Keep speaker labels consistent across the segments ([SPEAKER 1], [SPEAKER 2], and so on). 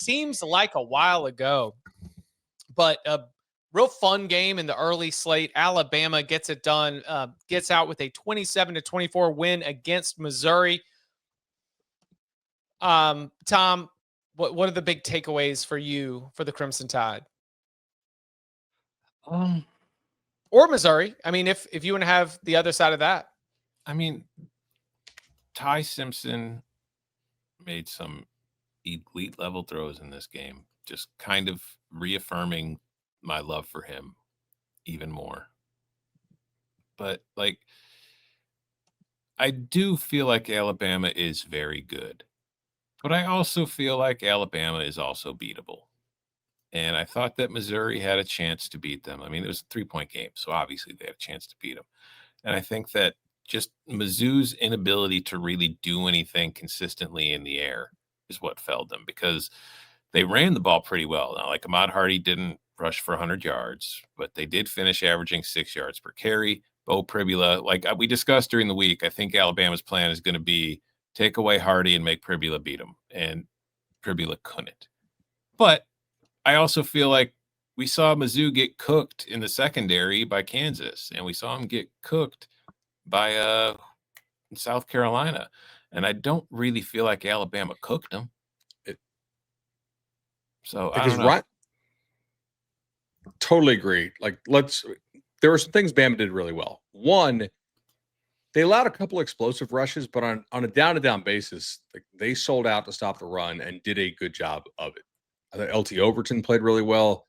[SPEAKER 1] seems like a while ago, but a real fun game in the early slate. Alabama gets it done, gets out with a 27-24 win against Missouri. Tom, what are the big takeaways for you for the Crimson Tide? Or Missouri. I mean, if you want to have the other side of that.
[SPEAKER 2] I mean, Ty Simpson made some elite level throws in this game, just kind of reaffirming my love for him even more. But like, I do feel like Alabama is very good, but I also feel like Alabama is also beatable. And I thought that Missouri had a chance to beat them. I mean, it was a 3-point game, so obviously they had a chance to beat them. And I think that just Mizzou's inability to really do anything consistently in the air is what failed them, because they ran the ball pretty well. Now, like, Ahmad Hardy didn't rush for 100 yards, but they did finish averaging 6 yards per carry. Bo Pribula, like we discussed during the week, I think Alabama's plan is going to be take away Hardy and make Pribula beat him. And Pribula couldn't. But I also feel like we saw Mizzou get cooked in the secondary by Kansas, and we saw them get cooked by South Carolina. And I don't really feel like Alabama cooked them. So I don't know.
[SPEAKER 3] Totally agree. Like, there were some things Bama did really well. One, they allowed a couple explosive rushes, but on a down-to-down basis, like, they sold out to stop the run and did a good job of it. I thought LT Overton played really well.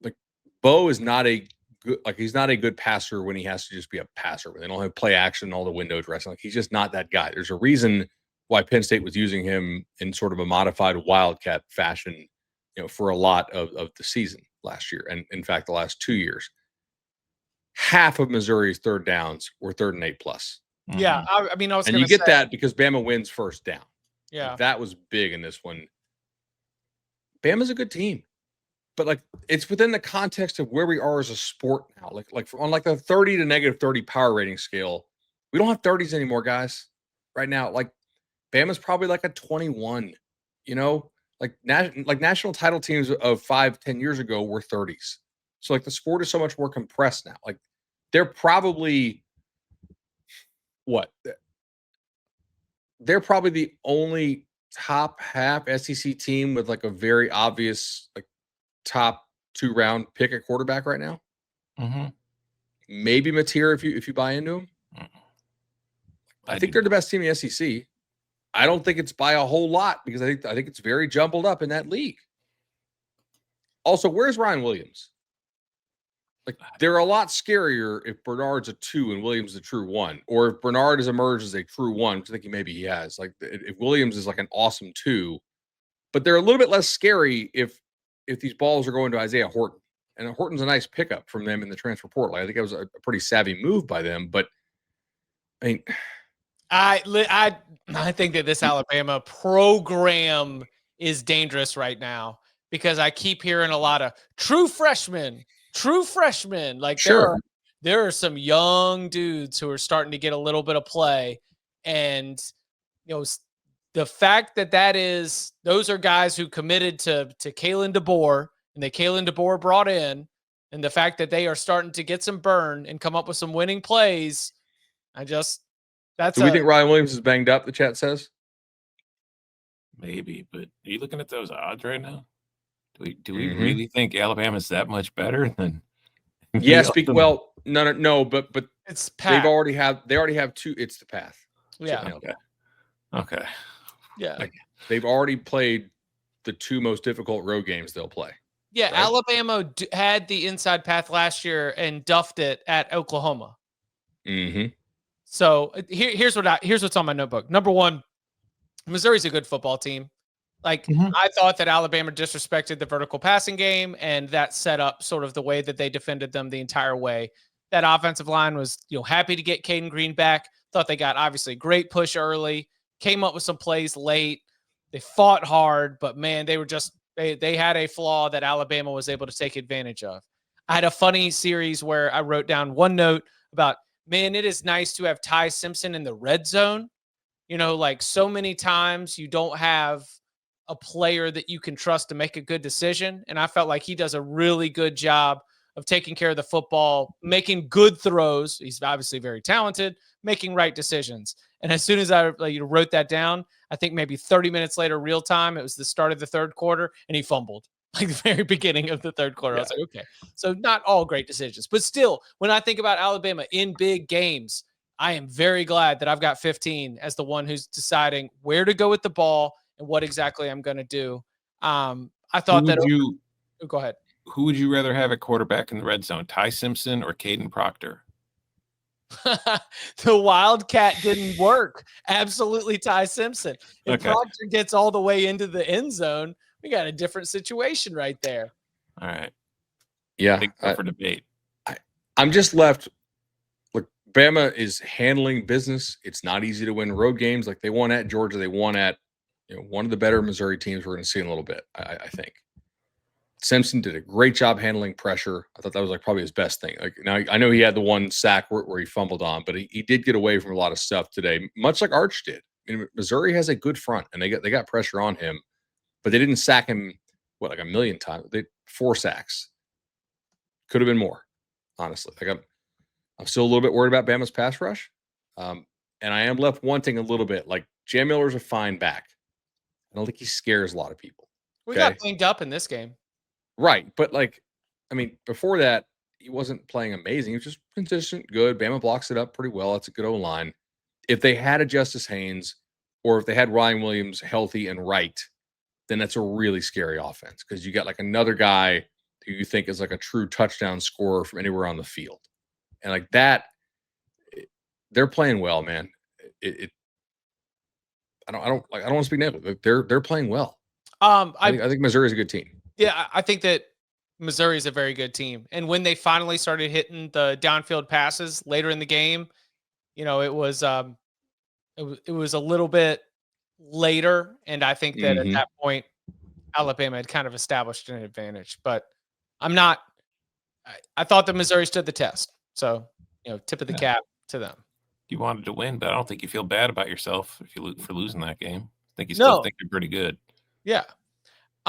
[SPEAKER 3] Like, Bo is not a good, like, he's not a good passer when he has to just be a passer. When they don't have play action, all the window dressing. Like, he's just not that guy. There's a reason why Penn State was using him in sort of a modified Wildcat fashion, for a lot of the season last year, and in fact the last 2 years. Half of Missouri's third downs were 3rd and 8+.
[SPEAKER 1] Mm-hmm. Yeah, I mean, and
[SPEAKER 3] you get that because Bama wins first down.
[SPEAKER 1] Yeah,
[SPEAKER 3] like, that was big in this one. Bama's a good team, but like, it's within the context of where we are as a sport now. Like on like the 30 to -30 power rating scale, we don't have 30s anymore, guys. Right now, like, Bama's probably like a 21. Like national title teams of 5-10 years ago were 30s. So like, the sport is so much more compressed now. Like, they're probably they're probably the only top half SEC team with like a very obvious like top 2-round pick at quarterback right now.
[SPEAKER 2] Mm-hmm.
[SPEAKER 3] Maybe Mateer if you buy into him. Mm-hmm. I think they're the best team in the SEC. I don't think it's by a whole lot, because I think it's very jumbled up in that league. Also, where's Ryan Williams? Like, they're a lot scarier if Bernard's a 2 and Williams is a true 1, or if Bernard has emerged as a true 1, which I think maybe he has. Like, if Williams is like an awesome 2, but they're a little bit less scary if these balls are going to Isaiah Horton. And Horton's a nice pickup from them in the transfer portal. I think it was a pretty savvy move by them. But I mean,
[SPEAKER 1] I think that this Alabama program is dangerous right now, because I keep hearing a lot of true freshmen. Like,
[SPEAKER 3] sure,
[SPEAKER 1] there are some young dudes who are starting to get a little bit of play, and the fact that those are guys who committed to Kalen DeBoer, and that Kalen DeBoer brought in, and the fact that they are starting to get some burn and come up with some winning plays,
[SPEAKER 3] do we think Ryan Williams is banged up, the chat says?
[SPEAKER 2] Maybe, but are you looking at those odds right now? Do we really think Alabama's that much better than?
[SPEAKER 3] Yes, no, but
[SPEAKER 1] it's path.
[SPEAKER 3] They already have 2. It's the path.
[SPEAKER 1] Yeah.
[SPEAKER 2] Okay.
[SPEAKER 1] Yeah.
[SPEAKER 3] Like, they've already played the 2 most difficult road games they'll play.
[SPEAKER 1] Yeah, right? Alabama had the inside path last year and duffed it at Oklahoma.
[SPEAKER 3] Mm-hmm.
[SPEAKER 1] So here's what's on my notebook. Number 1, Missouri's a good football team. Like, I thought that Alabama disrespected the vertical passing game, and that set up sort of the way that they defended them the entire way. That offensive line was, happy to get Caden Green back. Thought they got, obviously, great push early, came up with some plays late. They fought hard, but man, they were just, they had a flaw that Alabama was able to take advantage of. I had a funny series where I wrote down one note about, man, it is nice to have Ty Simpson in the red zone. Like, so many times you don't have a player that you can trust to make a good decision. And I felt like he does a really good job of taking care of the football, making good throws. He's obviously very talented, making right decisions. And as soon as I wrote that down, I think maybe 30 minutes later, real time, it was the start of the third quarter, and he fumbled like the very beginning of the third quarter. I was like, okay, so not all great decisions, but still, when I think about Alabama in big games, I am very glad that I've got 15 as the one who's deciding where to go with the ball and what exactly I'm going to do. I thought go ahead.
[SPEAKER 2] Who would you rather have at quarterback in the red zone, Ty Simpson or Caden Proctor?
[SPEAKER 1] The Wildcat didn't work. Absolutely, Ty Simpson. If Proctor gets all the way into the end zone, we got a different situation right there.
[SPEAKER 2] All right.
[SPEAKER 3] Yeah.
[SPEAKER 2] Big for debate.
[SPEAKER 3] I'm just left. Look, Bama is handling business. It's not easy to win road games like they won at Georgia. They won at one of the better Missouri teams we're going to see in a little bit, I think. Simpson did a great job handling pressure. I thought that was like probably his best thing. Like, now I know he had the one sack where he fumbled on, but he did get away from a lot of stuff today, much like Arch did. Missouri has a good front, and they got pressure on him, but they didn't sack him like a million times. They 4 sacks. Could have been more, honestly. Like I'm still a little bit worried about Bama's pass rush, and I am left wanting a little bit. Like Jam Miller's a fine back. I don't think he scares a lot of people.
[SPEAKER 1] We got cleaned up in this game.
[SPEAKER 3] Right. But before that, he wasn't playing amazing. He was just consistent, good. Bama blocks it up pretty well. That's a good O-line. If they had a Justice Haynes or if they had Ryan Williams healthy and right, then that's a really scary offense because you got like another guy who you think is like a true touchdown scorer from anywhere on the field. And like that, they're playing well, man. I don't want to speak negative. They're playing well. I think Missouri's a good team.
[SPEAKER 1] Yeah, I think that Missouri is a very good team. And when they finally started hitting the downfield passes later in the game, it was a little bit later. And I think that at that point, Alabama had kind of established an advantage. But I thought that Missouri stood the test. So, tip of the cap to them.
[SPEAKER 2] You wanted to win, but I don't think you feel bad about yourself for losing that game. I think you still think you're pretty good.
[SPEAKER 1] Yeah.